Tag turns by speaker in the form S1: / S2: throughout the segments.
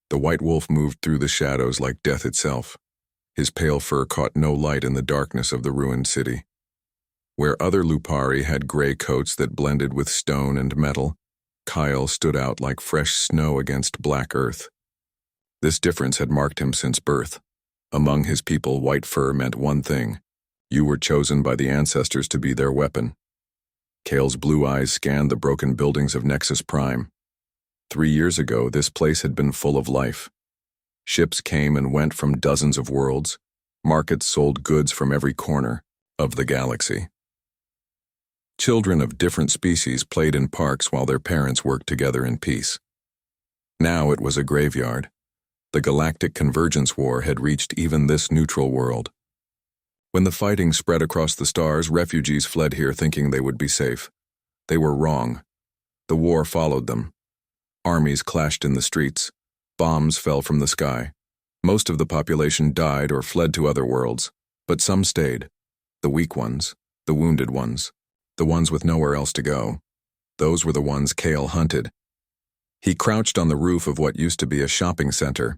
S1: The white wolf moved through the shadows like death itself. His pale fur caught no light in the darkness of the ruined city. Where other Lupari had gray coats that blended with stone and metal, Kyle stood out like fresh snow against black earth. This difference had marked him since birth. Among his people, white fur meant one thing: you were chosen by the ancestors to be their weapon. Kale's blue eyes scanned the broken buildings of Nexus Prime. 3 years ago, this place had been full of life. Ships came and went from dozens of worlds. Markets sold goods from every corner of the galaxy. Children of different species played in parks while their parents worked together in peace. Now it was a graveyard. The Galactic Convergence War had reached even this neutral world. When the fighting spread across the stars, refugees fled here thinking they would be safe. They were wrong. The war followed them. Armies clashed in the streets. Bombs fell from the sky. Most of the population died or fled to other worlds, but some stayed. The weak ones, the wounded ones, the ones with nowhere else to go. Those were the ones Kale hunted. He crouched on the roof of what used to be a shopping center.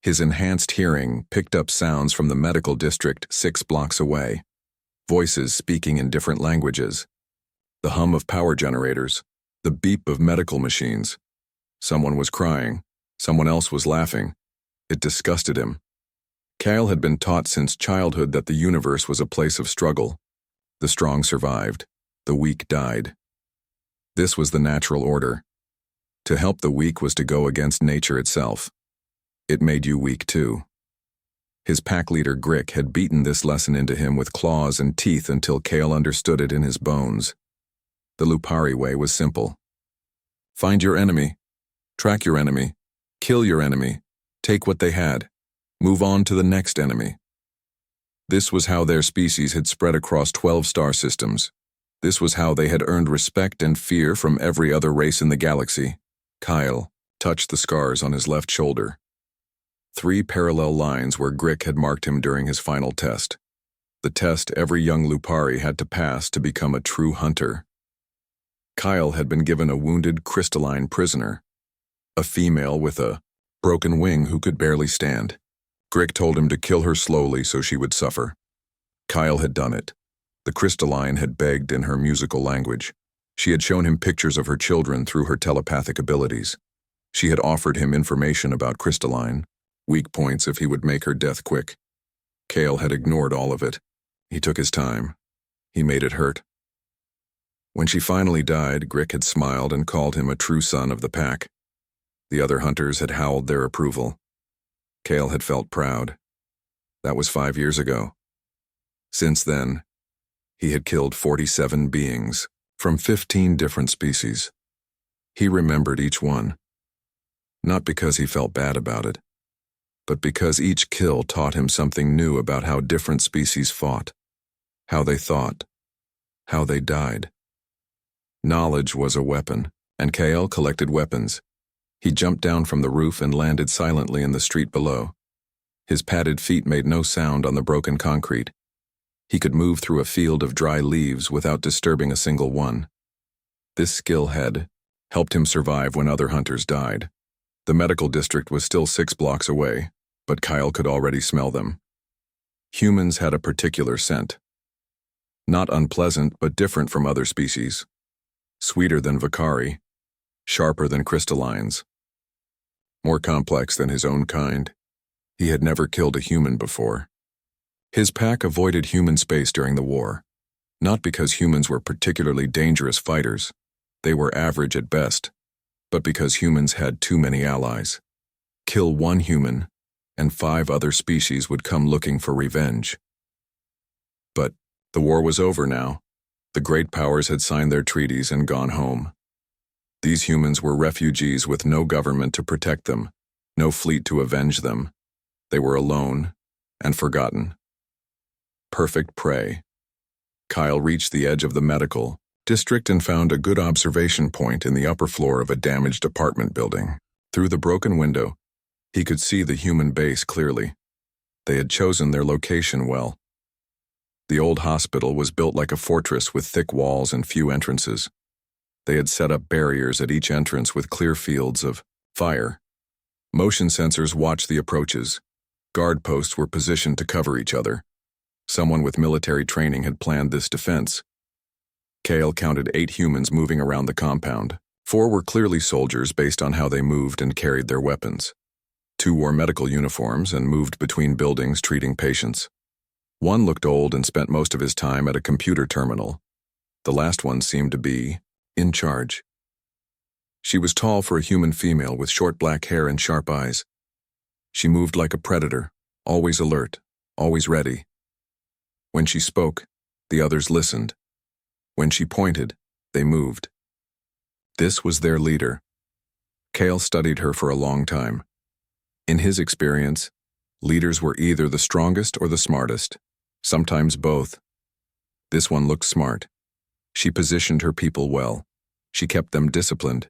S1: His enhanced hearing picked up sounds from the medical district 6 blocks away. Voices speaking in different languages. The hum of power generators. The beep of medical machines. Someone was crying. Someone else was laughing. It disgusted him. Kale had been taught since childhood that the universe was a place of struggle. The strong survived. The weak died. This was the natural order. To help the weak was to go against nature itself. It made you weak too. His pack leader Grick had beaten this lesson into him with claws and teeth until Kale understood it in his bones. The Lupari way was simple. Find your enemy. Track your enemy. Kill your enemy. Take what they had. Move on to the next enemy. This was how their species had spread across 12 star systems. This was how they had earned respect and fear from every other race in the galaxy. Kyle touched the scars on his left shoulder. 3 parallel lines where Grick had marked him during his final test. The test every young Lupari had to pass to become a true hunter. Kyle had been given a wounded crystalline prisoner. A female with a broken wing who could barely stand. Grick told him to kill her slowly so she would suffer. Kyle had done it. The crystalline had begged in her musical language. She had shown him pictures of her children through her telepathic abilities. She had offered him information about crystalline, weak points if he would make her death quick. Kale had ignored all of it. He took his time. He made it hurt. When she finally died, Grick had smiled and called him a true son of the pack. The other hunters had howled their approval. Kale had felt proud. That was 5 years ago. Since then, he had killed 47 beings from 15 different species. He remembered each one. Not because he felt bad about it, but because each kill taught him something new about how different species fought, how they thought, how they died. Knowledge was a weapon, and Kale collected weapons. He jumped down from the roof and landed silently in the street below. His padded feet made no sound on the broken concrete. He could move through a field of dry leaves without disturbing a single one. This skill had helped him survive when other hunters died. The medical district was still 6 blocks away, but Kyle could already smell them. Humans had a particular scent. Not unpleasant, but different from other species. Sweeter than Vakari, sharper than crystallines. More complex than his own kind. He had never killed a human before. His pack avoided human space during the war, not because humans were particularly dangerous fighters. They were average at best, but because humans had too many allies. Kill one human, and 5 other species would come looking for revenge. But the war was over now. The great powers had signed their treaties and gone home. These humans were refugees with no government to protect them, no fleet to avenge them. They were alone and forgotten. Perfect prey. Kyle reached the edge of the medical district and found a good observation point in the upper floor of a damaged apartment building. Through the broken window, he could see the human base clearly. They had chosen their location well. The old hospital was built like a fortress with thick walls and few entrances. They had set up barriers at each entrance with clear fields of fire. Motion sensors watched the approaches. Guard posts were positioned to cover each other. Someone with military training had planned this defense. Kale counted 8 humans moving around the compound. 4 were clearly soldiers based on how they moved and carried their weapons. 2 wore medical uniforms and moved between buildings treating patients. 1 looked old and spent most of his time at a computer terminal. The last one seemed to be in charge. She was tall for a human female with short black hair and sharp eyes. She moved like a predator, always alert, always ready. When she spoke, the others listened. When she pointed, they moved. This was their leader. Kale studied her for a long time. In his experience, leaders were either the strongest or the smartest, sometimes both. This one looked smart. She positioned her people well. She kept them disciplined.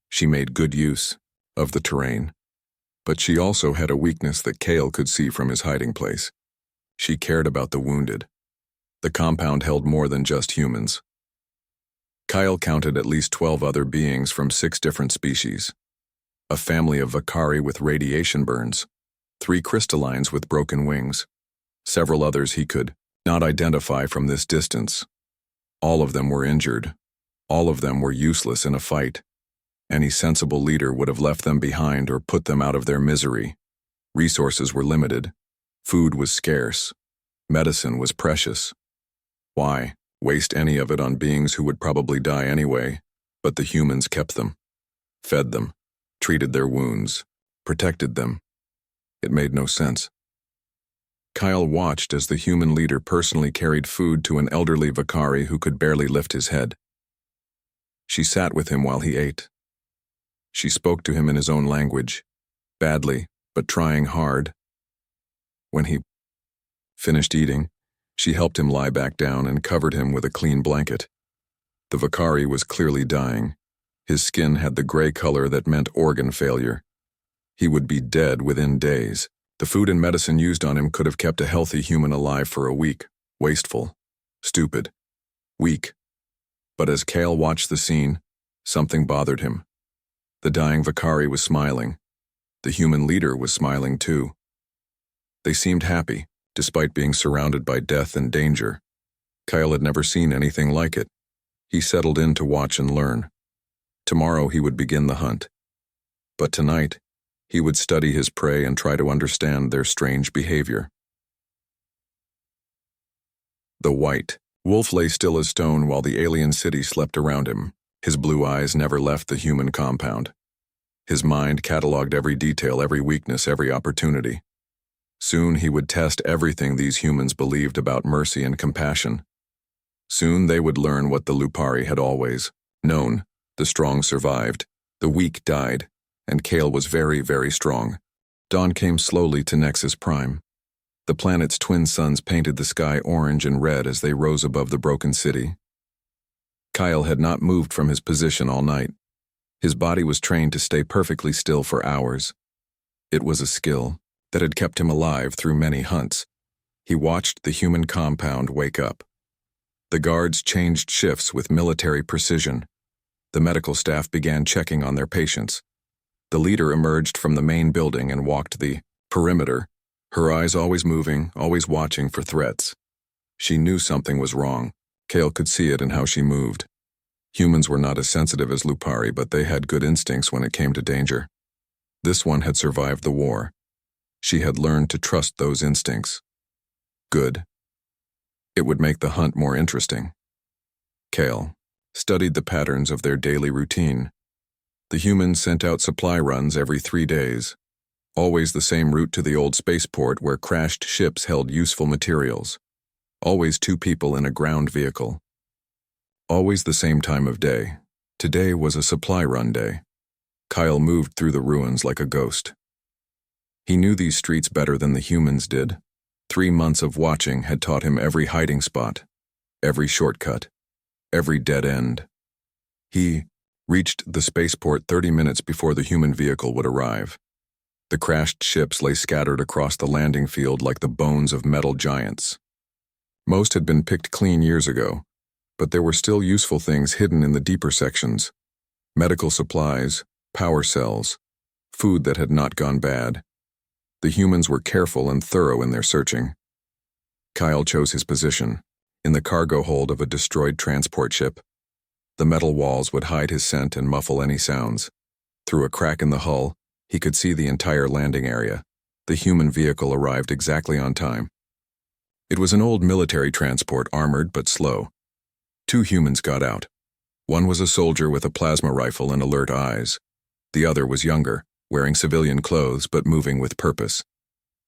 S1: She made good use of the terrain. But she also had a weakness that Kale could see from his hiding place. She cared about the wounded. The compound held more than just humans. Kyle counted at least 12 other beings from 6 different species. A family of Vakari with radiation burns, 3 crystallines with broken wings, several others he could not identify from this distance. All of them were injured. All of them were useless in a fight. Any sensible leader would have left them behind or put them out of their misery. Resources were limited. Food was scarce. Medicine was precious. Why waste any of it on beings who would probably die anyway? But the humans kept them, fed them, treated their wounds, protected them. It made no sense. Kyle watched as the human leader personally carried food to an elderly Vakari who could barely lift his head. She sat with him while he ate. She spoke to him in his own language, badly, but trying hard. When he finished eating, she helped him lie back down and covered him with a clean blanket. The Vakari was clearly dying. His skin had the gray color that meant organ failure. He would be dead within days. The food and medicine used on him could have kept a healthy human alive for a week. Wasteful. Stupid. Weak. But as Kale watched the scene, something bothered him. The dying Vakari was smiling. The human leader was smiling too. They seemed happy, despite being surrounded by death and danger. Kyle had never seen anything like it. He settled in to watch and learn. Tomorrow he would begin the hunt. But tonight, he would study his prey and try to understand their strange behavior. The white wolf lay still as stone while the alien city slept around him. His blue eyes never left the human compound. His mind cataloged every detail, every weakness, every opportunity. Soon he would test everything these humans believed about mercy and compassion. Soon they would learn what the Lupari had always known. The strong survived, the weak died, and Kale was very, very strong. Dawn came slowly to Nexus Prime. The planet's twin suns painted the sky orange and red as they rose above the broken city. Kyle had not moved from his position all night. His body was trained to stay perfectly still for hours. It was a skill that had kept him alive through many hunts. He watched the human compound wake up. The guards changed shifts with military precision. The medical staff began checking on their patients. The leader emerged from the main building and walked the perimeter, her eyes always moving, always watching for threats. She knew something was wrong. Kale could see it in how she moved. Humans were not as sensitive as Lupari, but they had good instincts when it came to danger. This one had survived the war. She had learned to trust those instincts. Good. It would make the hunt more interesting. Kale studied the patterns of their daily routine. The humans sent out supply runs every 3 days, always the same route to the old spaceport where crashed ships held useful materials. Always 2 people in a ground vehicle. Always the same time of day. Today was a supply run day. Kyle moved through the ruins like a ghost. He knew these streets better than the humans did. 3 months of watching had taught him every hiding spot, every shortcut, every dead end. He reached the spaceport 30 minutes before the human vehicle would arrive. The crashed ships lay scattered across the landing field like the bones of metal giants. Most had been picked clean years ago, but there were still useful things hidden in the deeper sections. Medical supplies, power cells, food that had not gone bad. The humans were careful and thorough in their searching. Kyle chose his position, in the cargo hold of a destroyed transport ship. The metal walls would hide his scent and muffle any sounds. Through a crack in the hull, he could see the entire landing area. The human vehicle arrived exactly on time. It was an old military transport, armored but slow. 2 humans got out. One was a soldier with a plasma rifle and alert eyes. The other was younger, wearing civilian clothes but moving with purpose.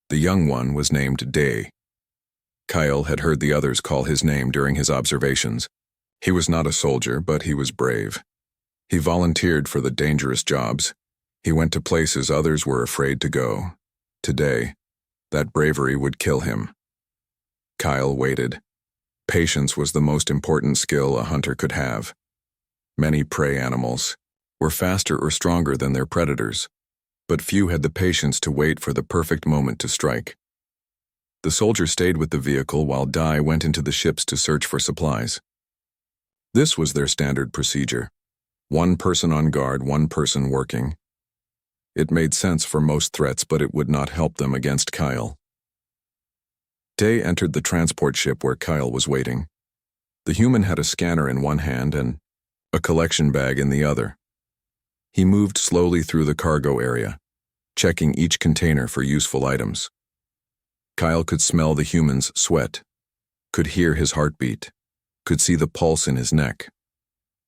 S1: The young one was named Day. Kyle had heard the others call his name during his observations. He was not a soldier, but he was brave. He volunteered for the dangerous jobs. He went to places others were afraid to go. Today, that bravery would kill him. Kyle waited. Patience was the most important skill a hunter could have. Many prey animals were faster or stronger than their predators, but few had the patience to wait for the perfect moment to strike. The soldier stayed with the vehicle while Dai went into the ships to search for supplies. This was their standard procedure. 1 person on guard, 1 person working. It made sense for most threats, but it would not help them against Kyle. Day entered the transport ship where Kyle was waiting. The human had a scanner in one hand and a collection bag in the other. He moved slowly through the cargo area, checking each container for useful items. Kyle could smell the human's sweat, could hear his heartbeat, could see the pulse in his neck.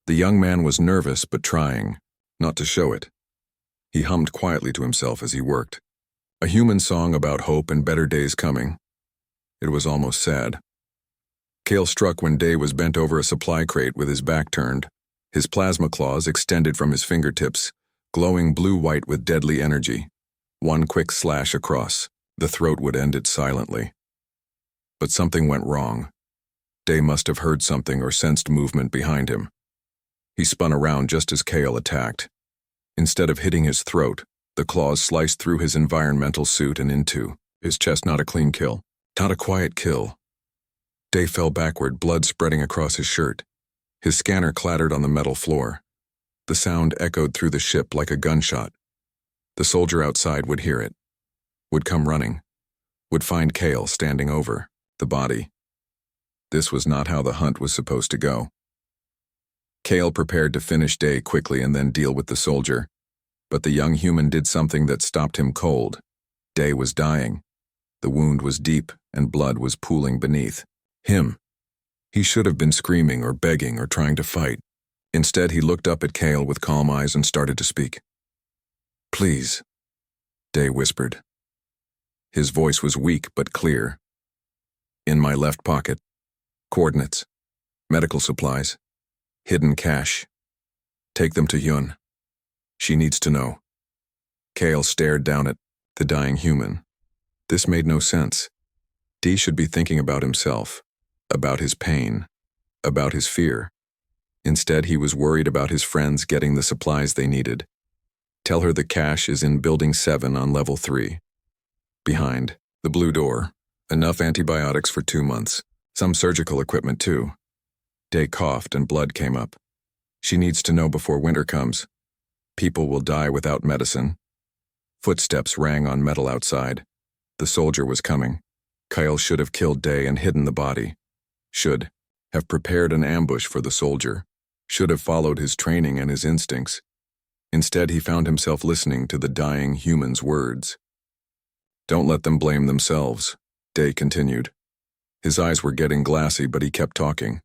S1: The young man was nervous but trying not to show it. He hummed quietly to himself as he worked, a human song about hope and better days coming. It was almost sad. Kale struck when Day was bent over a supply crate with his back turned, his plasma claws extended from his fingertips, glowing blue-white with deadly energy. 1 quick slash across, the throat would end it silently. But something went wrong. Day must have heard something or sensed movement behind him. He spun around just as Kale attacked. Instead of hitting his throat, the claws sliced through his environmental suit and into his chest. Not a clean kill, not a quiet kill. Day fell backward, blood spreading across his shirt. His scanner clattered on the metal floor. The sound echoed through the ship like a gunshot. The soldier outside would hear it, would come running, would find Kale standing over the body. This was not how the hunt was supposed to go. Kale prepared to finish Day quickly and then deal with the soldier, but the young human did something that stopped him cold. Day was dying. The wound was deep and blood was pooling beneath him. He should have been screaming or begging or trying to fight. Instead, he looked up at Kale with calm eyes and started to speak. "Please," Day whispered. His voice was weak but clear. "In my left pocket. Coordinates. Medical supplies. Hidden cash. Take them to Yun. She needs to know." Kale stared down at the dying human. This made no sense. Dee should be thinking about himself, about his pain, about his fear. Instead, he was worried about his friends getting the supplies they needed. "Tell her the cash is in Building 7 on Level 3. Behind the blue door. Enough antibiotics for 2 months. Some surgical equipment too." Day coughed and blood came up. "She needs to know before winter comes. People will die without medicine." Footsteps rang on metal outside. The soldier was coming. Kyle should have killed Day and hidden the body. Should have prepared an ambush for the soldier. Should have followed his training and his instincts. Instead, he found himself listening to the dying human's words. "Don't let them blame themselves," Day continued. His eyes were getting glassy, but he kept talking.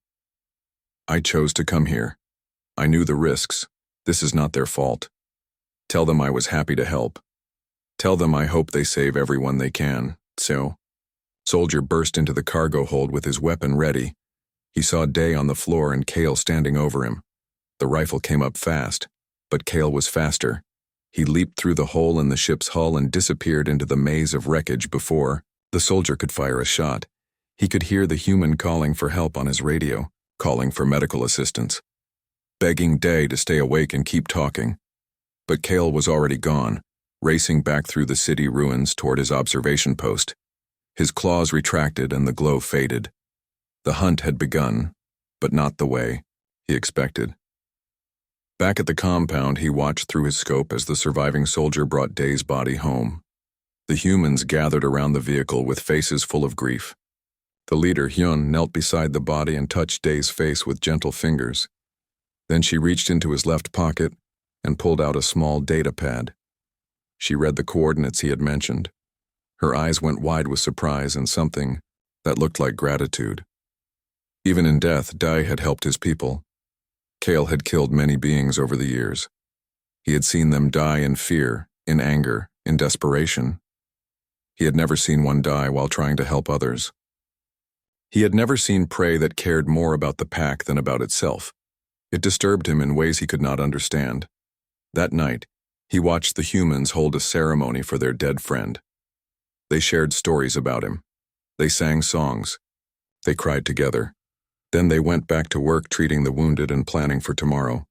S1: "I chose to come here. I knew the risks. This is not their fault. Tell them I was happy to help. Tell them I hope they save everyone they can." So, soldier burst into the cargo hold with his weapon ready. He saw Day on the floor and Kale standing over him. The rifle came up fast, but Kale was faster. He leaped through the hole in the ship's hull and disappeared into the maze of wreckage before the soldier could fire a shot. He could hear the human calling for help on his radio, calling for medical assistance, begging Day to stay awake and keep talking. But Kale was already gone, racing back through the city ruins toward his observation post. His claws retracted and the glow faded. The hunt had begun, but not the way he expected. Back at the compound, he watched through his scope as the surviving soldier brought Day's body home. The humans gathered around the vehicle with faces full of grief. The leader, Hyun, knelt beside the body and touched Day's face with gentle fingers. Then she reached into his left pocket and pulled out a small data pad. She read the coordinates he had mentioned. Her eyes went wide with surprise and something that looked like gratitude. Even in death, Day had helped his people. Kale had killed many beings over the years. He had seen them die in fear, in anger, in desperation. He had never seen one die while trying to help others. He had never seen prey that cared more about the pack than about itself. It disturbed him in ways he could not understand. That night, he watched the humans hold a ceremony for their dead friend. They shared stories about him. They sang songs. They cried together. Then they went back to work treating the wounded and planning for tomorrow.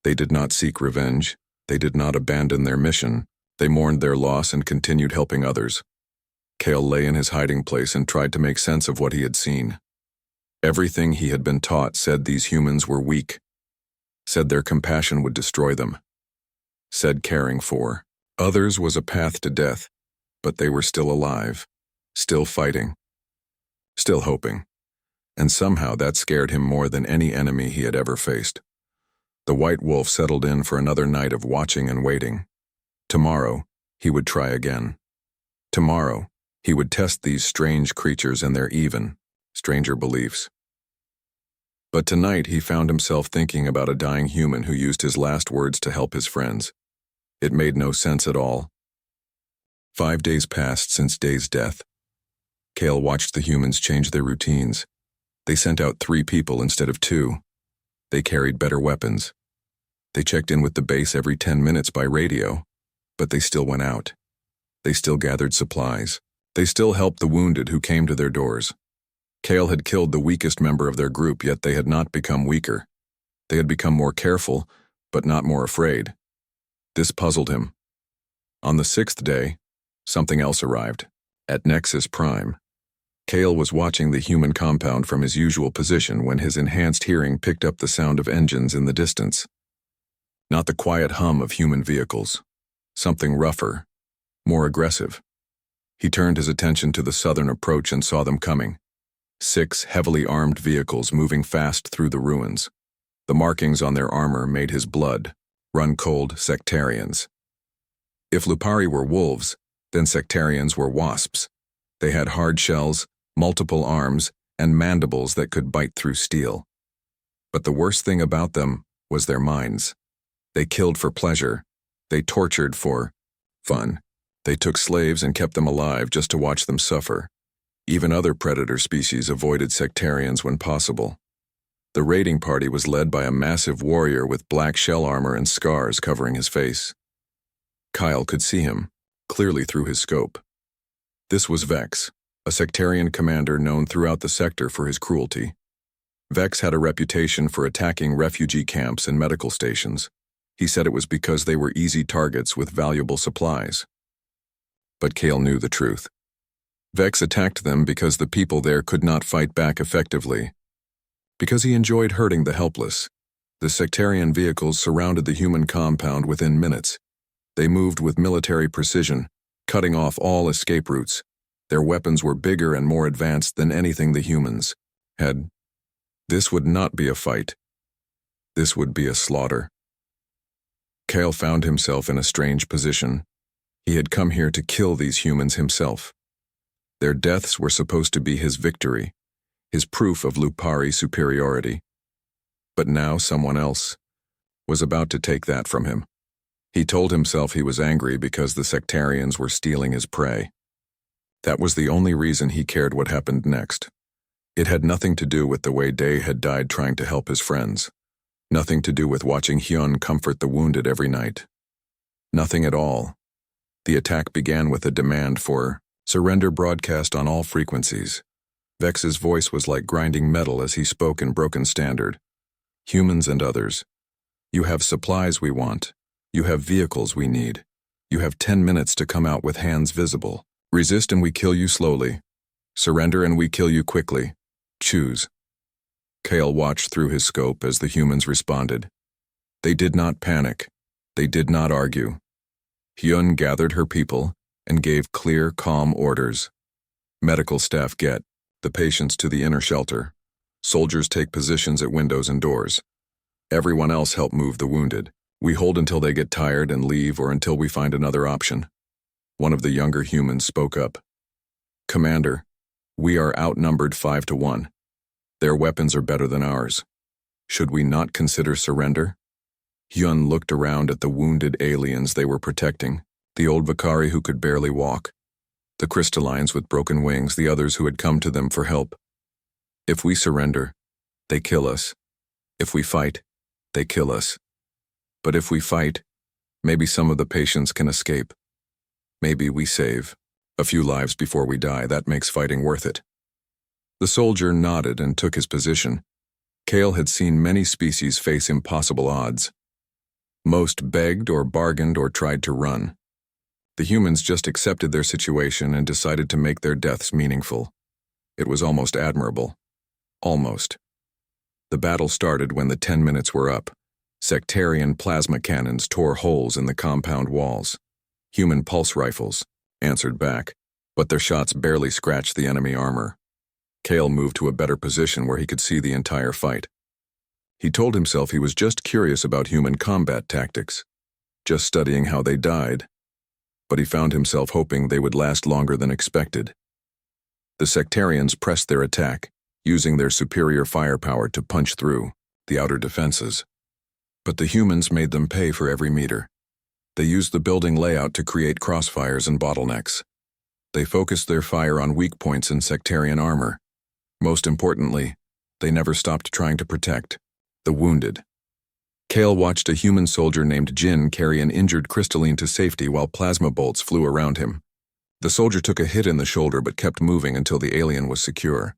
S1: They did not seek revenge. They did not abandon their mission. They mourned their loss and continued helping others. Kale lay in his hiding place and tried to make sense of what he had seen. Everything he had been taught said these humans were weak, said their compassion would destroy them, said caring for others was a path to death, but they were still alive, still fighting, still hoping. And somehow that scared him more than any enemy he had ever faced. The white wolf settled in for another night of watching and waiting. Tomorrow, he would try again. Tomorrow, he would test these strange creatures and their stranger beliefs. But tonight he found himself thinking about a dying human who used his last words to help his friends. It made no sense at all. 5 days passed since Day's death. Kale watched the humans change their routines. They sent out 3 people instead of 2. They carried better weapons. They checked in with the base every 10 minutes by radio, but they still went out. They still gathered supplies. They still helped the wounded who came to their doors. Kale had killed the weakest member of their group, yet they had not become weaker. They had become more careful, but not more afraid. This puzzled him. On the 6th day, something else arrived. At Nexus Prime, Kale was watching the human compound from his usual position when his enhanced hearing picked up the sound of engines in the distance. Not the quiet hum of human vehicles. Something rougher, more aggressive. He turned his attention to the southern approach and saw them coming. 6 heavily armed vehicles moving fast through the ruins. The markings on their armor made his blood run cold. Sectarians. If Lupari were wolves, then sectarians were wasps. They had hard shells, multiple arms, and mandibles that could bite through steel. But the worst thing about them was their minds. They killed for pleasure. They tortured for fun. They took slaves and kept them alive just to watch them suffer. Even other predator species avoided sectarians when possible. The raiding party was led by a massive warrior with black shell armor and scars covering his face. Kyle could see him, clearly through his scope. This was Vex, a sectarian commander known throughout the sector for his cruelty. Vex had a reputation for attacking refugee camps and medical stations. He said it was because they were easy targets with valuable supplies. But Kale knew the truth. Vex attacked them because the people there could not fight back effectively. Because he enjoyed hurting the helpless. The sectarian vehicles surrounded the human compound within minutes. They moved with military precision, cutting off all escape routes. Their weapons were bigger and more advanced than anything the humans had. This would not be a fight. This would be a slaughter. Kale found himself in a strange position. He had come here to kill these humans himself. Their deaths were supposed to be his victory, his proof of Lupari superiority. But now someone else was about to take that from him. He told himself he was angry because the sectarians were stealing his prey. That was the only reason he cared what happened next. It had nothing to do with the way Day had died trying to help his friends. Nothing to do with watching Hyun comfort the wounded every night. Nothing at all. The attack began with a demand for surrender broadcast on all frequencies. Vex's voice was like grinding metal as he spoke in broken standard. Humans and others. You have supplies we want. You have vehicles we need. You have 10 minutes to come out with hands visible. Resist and we kill you slowly. Surrender and we kill you quickly. Choose. Kale watched through his scope as the humans responded. They did not panic. They did not argue. Hyun gathered her people and gave clear, calm orders. Medical staff get the patients to the inner shelter. Soldiers take positions at windows and doors. Everyone else help move the wounded. We hold until they get tired and leave or until we find another option. One of the younger humans spoke up. Commander, we are outnumbered 5-1. Their weapons are better than ours. Should we not consider surrender? Hyun looked around at the wounded aliens they were protecting, the old Vakari who could barely walk, the crystallines with broken wings, the others who had come to them for help. If we surrender, they kill us. If we fight, they kill us. But if we fight, maybe some of the patients can escape. Maybe we save a few lives before we die. That makes fighting worth it. The soldier nodded and took his position. Kale had seen many species face impossible odds. Most begged or bargained or tried to run. The humans just accepted their situation and decided to make their deaths meaningful. It was almost admirable. Almost. The battle started when the 10 minutes were up. Sectarian plasma cannons tore holes in the compound walls. Human pulse rifles answered back, but their shots barely scratched the enemy armor. Kale moved to a better position where he could see the entire fight. He told himself he was just curious about human combat tactics, just studying how they died, but he found himself hoping they would last longer than expected. The sectarians pressed their attack, using their superior firepower to punch through the outer defenses. But the humans made them pay for every meter. They used the building layout to create crossfires and bottlenecks. They focused their fire on weak points in sectarian armor. Most importantly, they never stopped trying to protect the wounded. Kale watched a human soldier named Jin carry an injured crystalline to safety while plasma bolts flew around him. The soldier took a hit in the shoulder but kept moving until the alien was secure.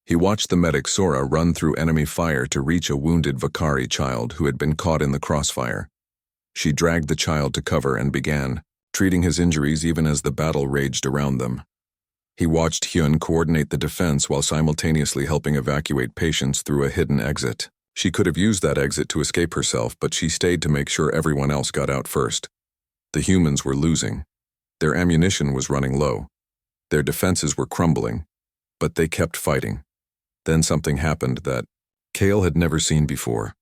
S1: He watched the medic Sora run through enemy fire to reach a wounded Vakari child who had been caught in the crossfire. She dragged the child to cover and began treating his injuries even as the battle raged around them. He watched Hyun coordinate the defense while simultaneously helping evacuate patients through a hidden exit. She could have used that exit to escape herself, but she stayed to make sure everyone else got out first. The humans were losing. Their ammunition was running low. Their defenses were crumbling, but they kept fighting. Then something happened that Kale had never seen before.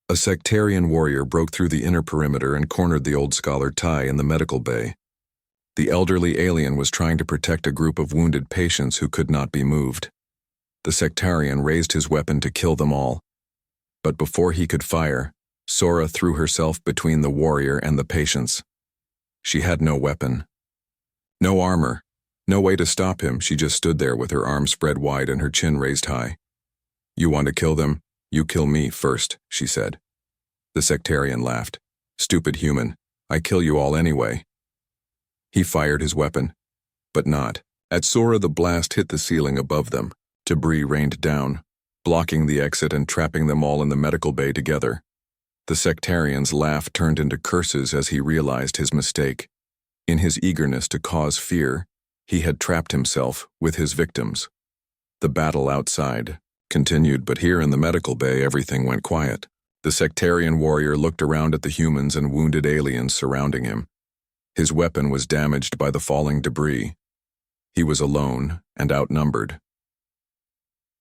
S1: A sectarian warrior broke through the inner perimeter and cornered the old scholar Tai in the medical bay. The elderly alien was trying to protect a group of wounded patients who could not be moved. The sectarian raised his weapon to kill them all. But before he could fire, Sora threw herself between the warrior and the patients. She had no weapon. No armor. No way to stop him. She just stood there with her arms spread wide and her chin raised high. "You want to kill them? You kill me first," she said. The sectarian laughed. "Stupid human. I kill you all anyway." He fired his weapon, but not. At Sora, the blast hit the ceiling above them. Debris rained down, blocking the exit and trapping them all in the medical bay together. The sectarian's laugh turned into curses as he realized his mistake. In his eagerness to cause fear, he had trapped himself with his victims. The battle outside continued, but here in the medical bay everything went quiet. The sectarian warrior looked around at the humans and wounded aliens surrounding him. His weapon was damaged by the falling debris. He was alone and outnumbered.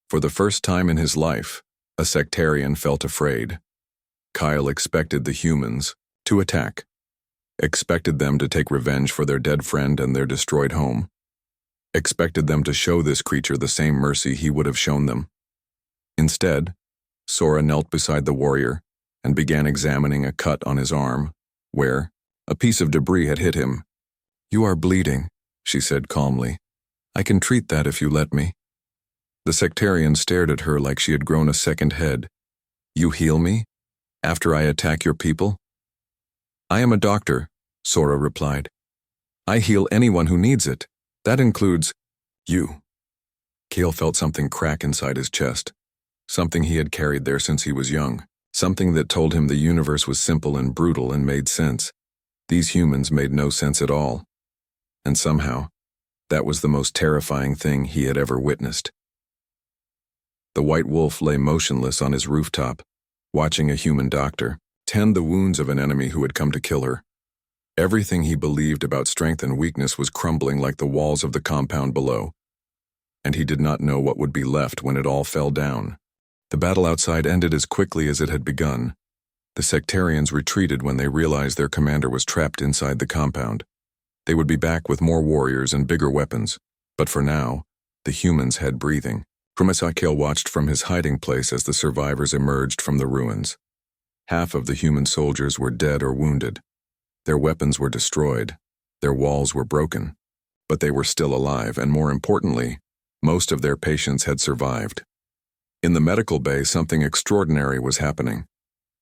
S1: For the first time in his life, a sectarian felt afraid. Kyle expected the humans to attack, expected them to take revenge for their dead friend and their destroyed home, expected them to show this creature the same mercy he would have shown them. Instead, Sora knelt beside the warrior and began examining a cut on his arm, where a piece of debris had hit him. "You are bleeding," she said calmly. "I can treat that if you let me." The sectarian stared at her like she had grown a second head. "You heal me? After I attack your people?" "I am a doctor," Sora replied. "I heal anyone who needs it. That includes you." Kale felt something crack inside his chest, something he had carried there since he was young, something that told him the universe was simple and brutal and made sense. These humans made no sense at all. And somehow, that was the most terrifying thing he had ever witnessed. The white wolf lay motionless on his rooftop, watching a human doctor. tend the wounds of an enemy who had come to kill her. Everything he believed about strength and weakness was crumbling like the walls of the compound below, and he did not know what would be left when it all fell down. The battle outside ended as quickly as it had begun. The sectarians retreated when they realized their commander was trapped inside the compound. They would be back with more warriors and bigger weapons, but for now, the humans had breathing. Kale watched from his hiding place as the survivors emerged from the ruins. Half of the human soldiers were dead or wounded. Their weapons were destroyed. Their walls were broken. But they were still alive, and more importantly, most of their patients had survived. In the medical bay, something extraordinary was happening.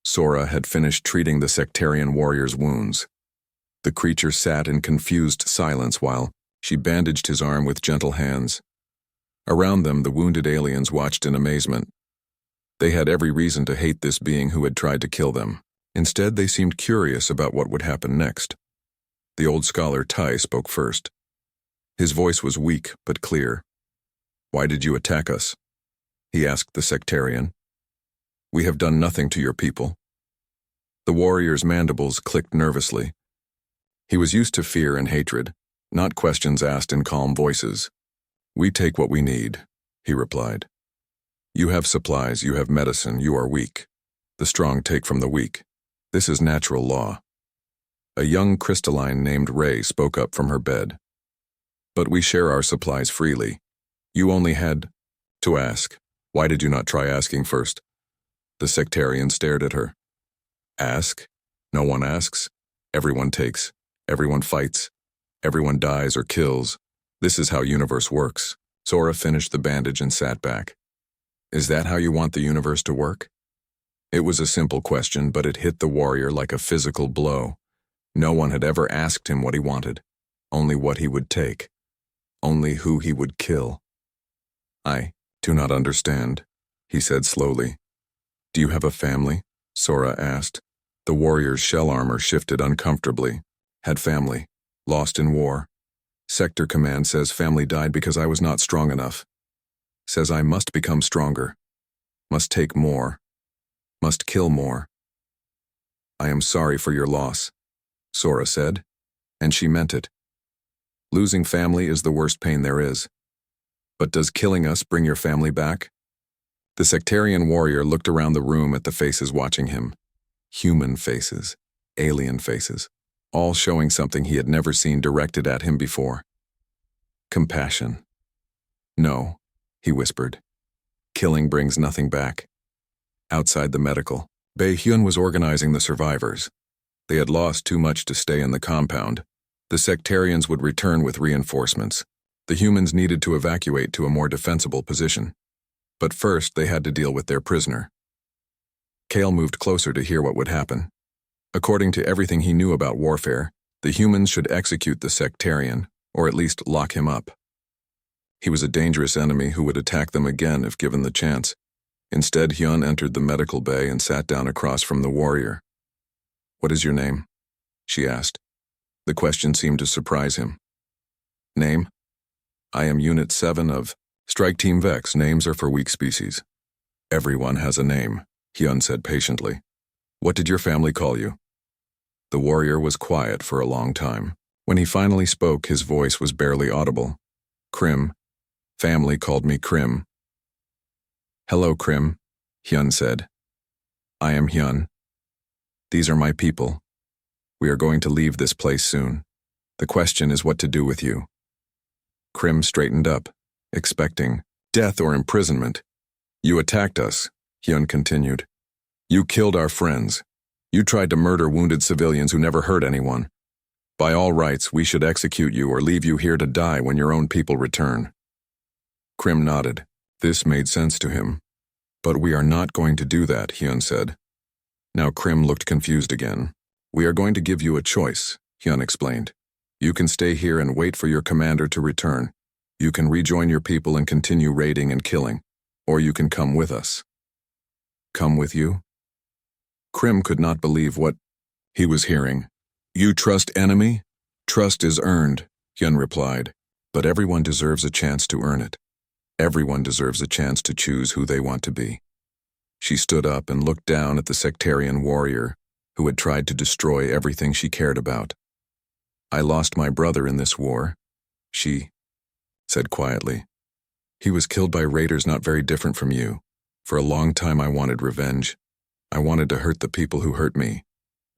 S1: Sora had finished treating the sectarian warrior's wounds. The creature sat in confused silence while she bandaged his arm with gentle hands. Around them, the wounded aliens watched in amazement. They had every reason to hate this being who had tried to kill them. Instead, they seemed curious about what would happen next. The old scholar Tai spoke first. His voice was weak but clear. "Why did you attack us?" he asked the sectarian. "We have done nothing to your people." The warrior's mandibles clicked nervously. He was used to fear and hatred, not questions asked in calm voices. "We take what we need," he replied. "You have supplies, you have medicine, you are weak. The strong take from the weak. This is natural law." A young crystalline named Ray spoke up from her bed. "But we share our supplies freely. You only had to ask. Why did you not try asking first?" The sectarian stared at her. "Ask? No one asks. Everyone takes. Everyone fights. Everyone dies or kills. This is how universe works." Sora finished the bandage and sat back. "Is that how you want the universe to work?" It was a simple question, but it hit the warrior like a physical blow. No one had ever asked him what he wanted, only what he would take, only who he would kill. "I do not understand," he said slowly. "Do you have a family?" Sora asked. The warrior's shell armor shifted uncomfortably. "Had family. Lost in war. Sector Command says family died because I was not strong enough. Says I must become stronger. Must take more. Must kill more." "I am sorry for your loss," Sora said, and she meant it. Losing family is the worst pain there is. But does killing us bring your family back? The sectarian warrior looked around the room at the faces watching him. Human faces, alien faces, all showing something he had never seen directed at him before. Compassion. "No," he whispered. "Killing brings nothing back." Outside the medical bay, Hyun was organizing the survivors. They had lost too much to stay in the compound. The sectarians would return with reinforcements. The humans needed to evacuate to a more defensible position. But first, they had to deal with their prisoner. Kale moved closer to hear what would happen. According to everything he knew about warfare, the humans should execute the sectarian, or at least lock him up. He was a dangerous enemy who would attack them again if given the chance. Instead, Hyun entered the medical bay and sat down across from the warrior. "What is your name?" she asked. The question seemed to surprise him. "Name? I am Unit 7 of Strike Team Vex. Names are for weak species." "Everyone has a name," Hyun said patiently. "What did your family call you?" The warrior was quiet for a long time. When he finally spoke, his voice was barely audible. "Krim. Family called me Krim." "Hello, Krim," Hyun said. "I am Hyun. These are my people. We are going to leave this place soon. The question is what to do with you." Krim straightened up, expecting death or imprisonment. "You attacked us," Hyun continued. "You killed our friends. You tried to murder wounded civilians who never hurt anyone. By all rights, we should execute you or leave you here to die when your own people return." Krim nodded. This made sense to him. "But we are not going to do that," Hyun said. Now Krim looked confused again. "We are going to give you a choice," Hyun explained. "You can stay here and wait for your commander to return. You can rejoin your people and continue raiding and killing. Or you can come with us." "Come with you?" Krim could not believe what he was hearing. "You trust enemy? Trust is earned," Hyun replied. "But everyone deserves a chance to earn it. Everyone deserves a chance to choose who they want to be." She stood up and looked down at the sectarian warrior. who had tried to destroy everything she cared about. "I lost my brother in this war," she said quietly. "He was killed by raiders not very different from you. For a long time I wanted revenge. I wanted to hurt the people who hurt me.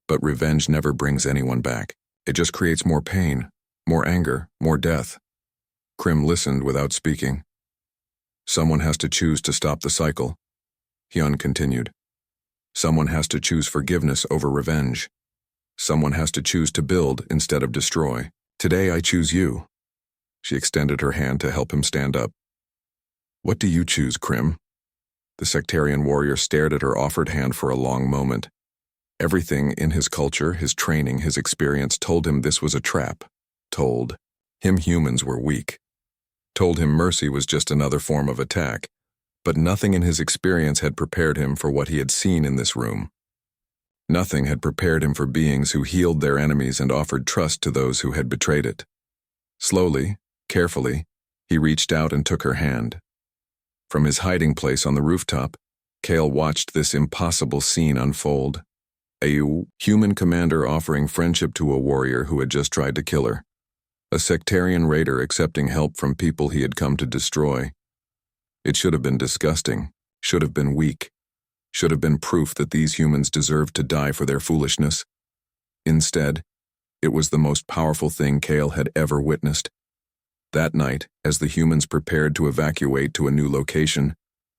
S1: But revenge never brings anyone back. It just creates more pain, more anger, more death." Krim listened without speaking. "Someone has to choose to stop the cycle," Hyun continued. "Someone has to choose forgiveness over revenge. Someone has to choose to build instead of destroy. Today I choose you." She extended her hand to help him stand up. "What do you choose, Krim?" The sectarian warrior stared at her offered hand for a long moment. Everything in his culture, his training, his experience told him this was a trap. Told him humans were weak. Told him mercy was just another form of attack. But nothing in his experience had prepared him for what he had seen in this room. Nothing had prepared him for beings who healed their enemies and offered trust to those who had betrayed it. Slowly, carefully, he reached out and took her hand. From his hiding place on the rooftop, Kale watched this impossible scene unfold. A human commander offering friendship to a warrior who had just tried to kill her. A sectarian raider accepting help from people he had come to destroy. It should have been disgusting, should have been weak, should have been proof that these humans deserved to die for their foolishness. Instead, it was the most powerful thing Kale had ever witnessed. That night, as the humans prepared to evacuate to a new location,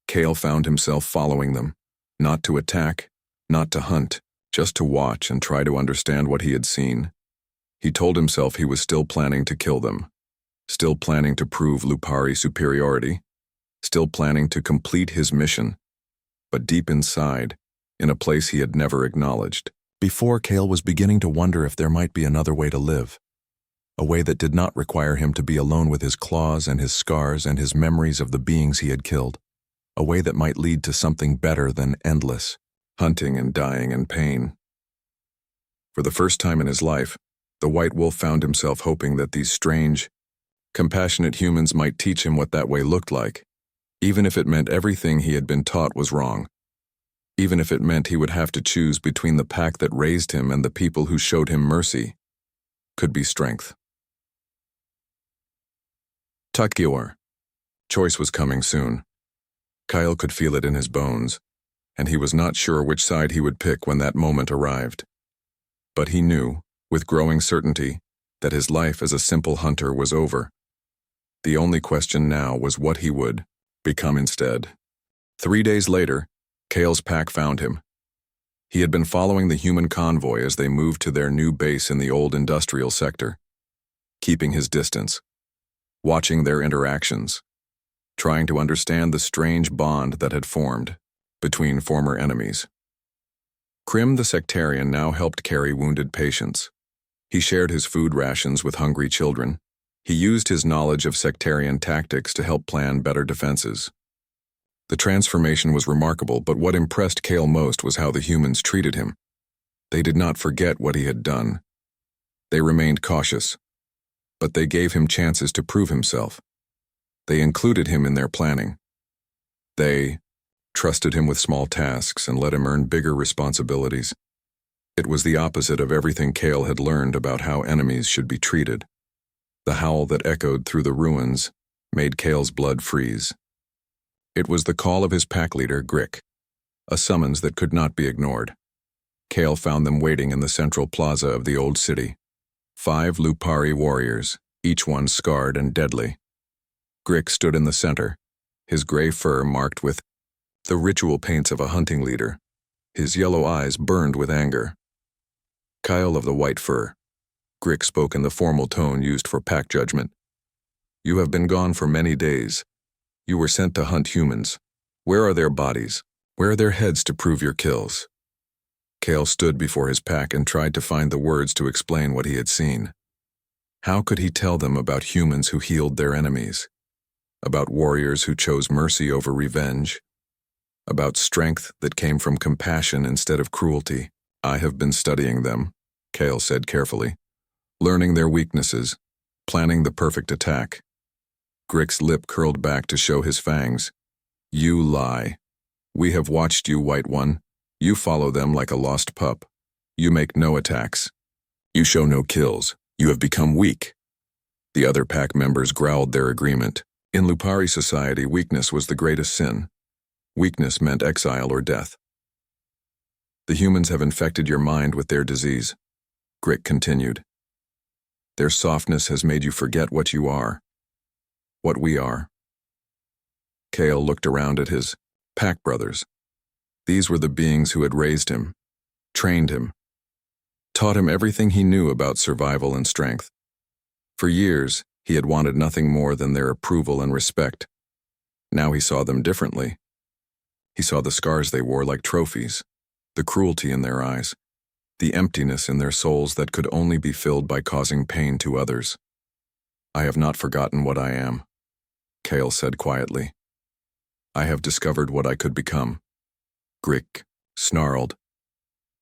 S1: Kale found himself following them, not to attack, not to hunt, just to watch and try to understand what he had seen. He told himself he was still planning to kill them, still planning to prove Lupari superiority, still planning to complete his mission, but deep inside, in a place he had never acknowledged. Before, Kale was beginning to wonder if there might be another way to live, a way that did not require him to be alone with his claws and his scars and his memories of the beings he had killed, a way that might lead to something better than endless hunting and dying and pain. For the first time in his life, the white wolf found himself hoping that these strange, compassionate humans might teach him what that way looked like, even if it meant everything he had been taught was wrong, even if it meant he would have to choose between the pack that raised him and the people who showed him mercy. Could be strength. Takgior. Choice was coming soon. Kyle could feel it in his bones, and he was not sure which side he would pick when that moment arrived. But he knew, with growing certainty, that his life as a simple hunter was over. The only question now was what he would become instead. 3 days later, Kale's pack found him. He had been following the human convoy as they moved to their new base in the old industrial sector, keeping his distance, watching their interactions, trying to understand the strange bond that had formed between former enemies. Krim the sectarian now helped carry wounded patients. He shared his food rations with hungry children. He used his knowledge of sectarian tactics to help plan better defenses. The transformation was remarkable, but what impressed Kale most was how the humans treated him. They did not forget what he had done. They remained cautious, but they gave him chances to prove himself. They included him in their planning. They trusted him with small tasks and let him earn bigger responsibilities. It was the opposite of everything Kale had learned about how enemies should be treated. The howl that echoed through the ruins made Kale's blood freeze. It was the call of his pack leader, Grick, a summons that could not be ignored. Kale found them waiting in the central plaza of the old city. 5 Lupari warriors, each one scarred and deadly. Grick stood in the center, his gray fur marked with the ritual paints of a hunting leader. His yellow eyes burned with anger. "Kyle of the white fur," Grick spoke in the formal tone used for pack judgment. "You have been gone for many days. You were sent to hunt humans. Where are their bodies? Where are their heads to prove your kills?" Kale stood before his pack and tried to find the words to explain what he had seen. How could he tell them about humans who healed their enemies? About warriors who chose mercy over revenge? About strength that came from compassion instead of cruelty? "I have been studying them," Kale said carefully, "learning their weaknesses, planning the perfect attack." Grick's lip curled back to show his fangs. "You lie. We have watched you, White One. You follow them like a lost pup. You make no attacks. You show no kills. You have become weak." The other pack members growled their agreement. In Lupari society, weakness was the greatest sin. Weakness meant exile or death. "The humans have infected your mind with their disease," Grick continued. "Their softness has made you forget what you are, what we are." Kale looked around at his pack brothers. These were the beings who had raised him, trained him, taught him everything he knew about survival and strength. For years, he had wanted nothing more than their approval and respect. Now he saw them differently. He saw the scars they wore like trophies, the cruelty in their eyes, the emptiness in their souls that could only be filled by causing pain to others. "I have not forgotten what I am," Kale said quietly. "I have discovered what I could become." Grick snarled.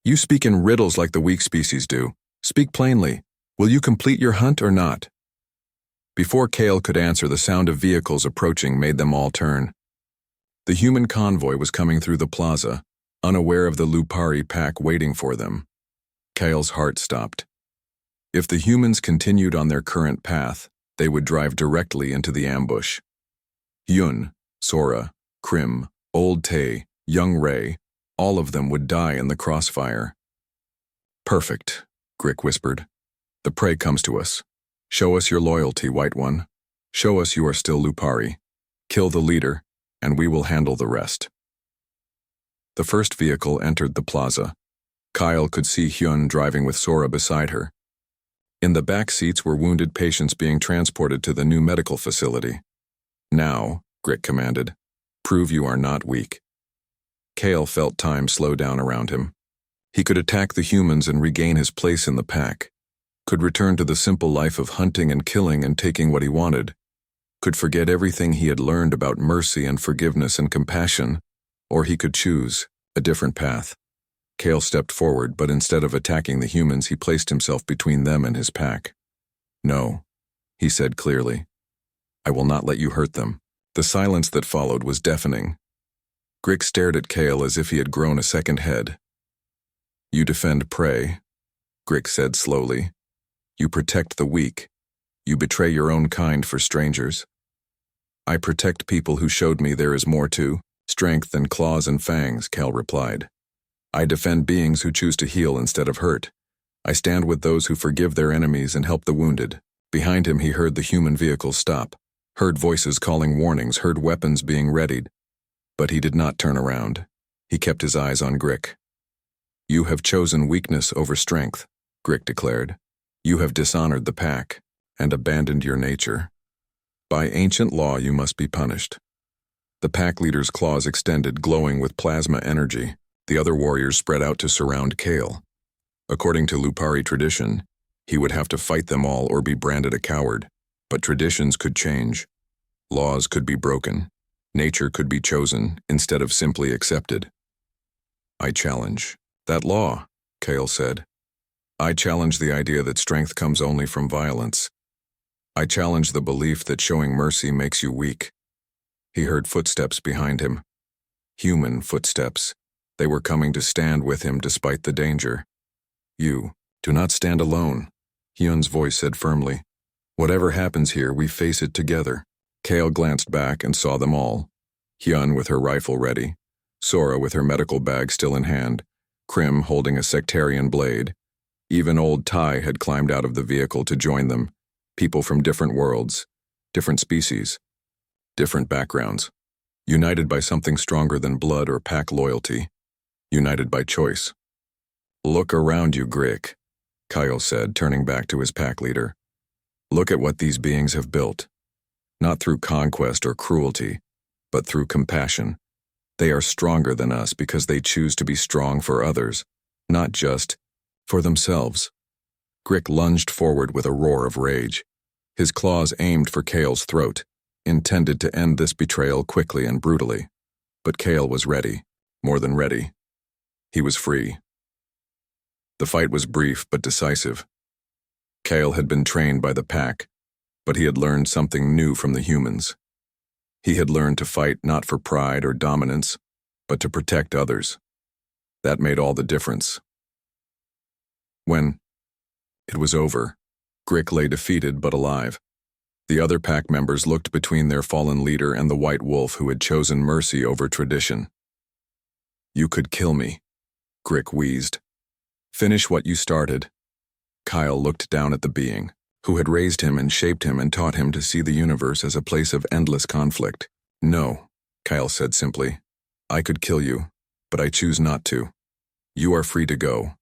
S1: "You speak in riddles like the weak species do. Speak plainly. Will you complete your hunt or not?" Before Kale could answer, the sound of vehicles approaching made them all turn. The human convoy was coming through the plaza, unaware of the Lupari pack waiting for them. Kale's heart stopped. If the humans continued on their current path, they would drive directly into the ambush. Hyun, Sora, Krim, Old Tay, Young Ray, all of them would die in the crossfire. "Perfect," Grick whispered. "The prey comes to us. Show us your loyalty, White One. Show us you are still Lupari. Kill the leader, and we will handle the rest." The first vehicle entered the plaza. Kyle could see Hyun driving with Sora beside her. In the back seats were wounded patients being transported to the new medical facility. "Now," Grick commanded, "prove you are not weak." Kale felt time slow down around him. He could attack the humans and regain his place in the pack, could return to the simple life of hunting and killing and taking what he wanted, could forget everything he had learned about mercy and forgiveness and compassion, or he could choose a different path. Kale stepped forward, but instead of attacking the humans, he placed himself between them and his pack. "No," he said clearly. "I will not let you hurt them." The silence that followed was deafening. Grick stared at Kale as if he had grown a second head. "You defend prey," Grick said slowly. "You protect the weak. You betray your own kind for strangers. I protect people who showed me there is more to strength than claws and fangs," Kale replied. "I defend beings who choose to heal instead of hurt. I stand with those who forgive their enemies and help the wounded." Behind him, he heard the human vehicle stop, heard voices calling warnings, heard weapons being readied. But he did not turn around. He kept his eyes on Grick. "You have chosen weakness over strength," Grick declared. "You have dishonored the pack and abandoned your nature. By ancient law, you must be punished." The pack leader's claws extended, glowing with plasma energy. The other warriors spread out to surround Kale. According to Lupari tradition, he would have to fight them all or be branded a coward. But traditions could change. Laws could be broken. Nature could be chosen instead of simply accepted. "I challenge that law," Kale said. "I challenge the idea that strength comes only from violence. I challenge the belief that showing mercy makes you weak." He heard footsteps behind him. Human footsteps. They were coming to stand with him despite the danger. "You do not stand alone," Hyun's voice said firmly. "Whatever happens here, we face it together." Kale glanced back and saw them all. Hyun with her rifle ready, Sora with her medical bag still in hand, Krim holding a sectarian blade. Even old Tai had climbed out of the vehicle to join them. People from different worlds, different species, different backgrounds, united by something stronger than blood or pack loyalty, united by choice. "Look around you, Grick," Kyle said, turning back to his pack leader. "Look at what these beings have built. Not through conquest or cruelty, but through compassion. They are stronger than us because they choose to be strong for others, not just for themselves." Grick lunged forward with a roar of rage. His claws aimed for Kale's throat, intended to end this betrayal quickly and brutally. But Kale was ready, more than ready. He was free. The fight was brief but decisive. Kale had been trained by the pack, but he had learned something new from the humans. He had learned to fight not for pride or dominance, but to protect others. That made all the difference. When it was over, Grick lay defeated but alive. The other pack members looked between their fallen leader and the white wolf who had chosen mercy over tradition. "You could kill me," Grick wheezed. "Finish what you started." Kyle looked down at the being, who had raised him and shaped him and taught him to see the universe as a place of endless conflict. "No," Kyle said simply. "I could kill you, but I choose not to. You are free to go,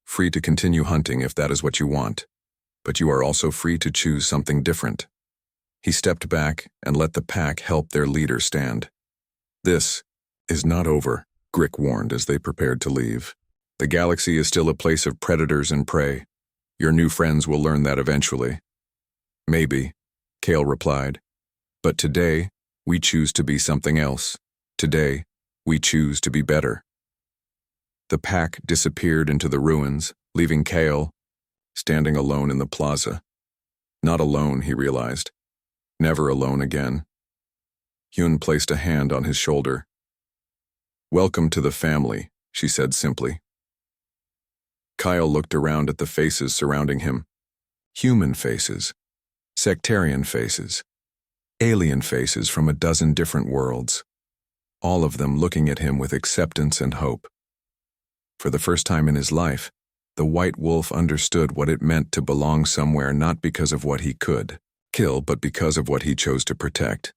S1: free to continue hunting if that is what you want, but you are also free to choose something different." He stepped back and let the pack help their leader stand. "This is not over," Grick warned as they prepared to leave. "The galaxy is still a place of predators and prey. Your new friends will learn that eventually." "Maybe," Kale replied. "But today, we choose to be something else. Today, we choose to be better." The pack disappeared into the ruins, leaving Kale standing alone in the plaza. Not alone, he realized. Never alone again. Hyun placed a hand on his shoulder. "Welcome to the family," she said simply. Kyle looked around at the faces surrounding him. Human faces, sectarian faces, alien faces from a dozen different worlds, all of them looking at him with acceptance and hope. For the first time in his life, the white wolf understood what it meant to belong somewhere not because of what he could kill, but because of what he chose to protect.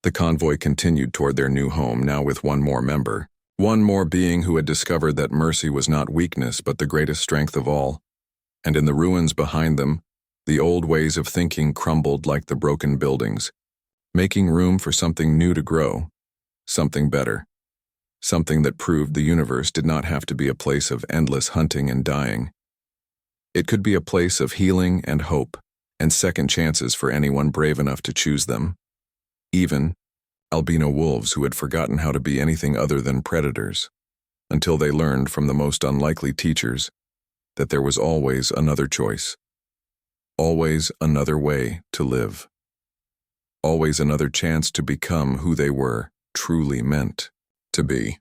S1: The convoy continued toward their new home, now with one more member, one more being who had discovered that mercy was not weakness but the greatest strength of all. And in the ruins behind them, the old ways of thinking crumbled like the broken buildings, making room for something new to grow, something better, something that proved the universe did not have to be a place of endless hunting and dying. It could be a place of healing and hope, and second chances for anyone brave enough to choose them. Even albino wolves who had forgotten how to be anything other than predators, until they learned from the most unlikely teachers that there was always another choice, always another way to live, always another chance to become who they were truly meant to be.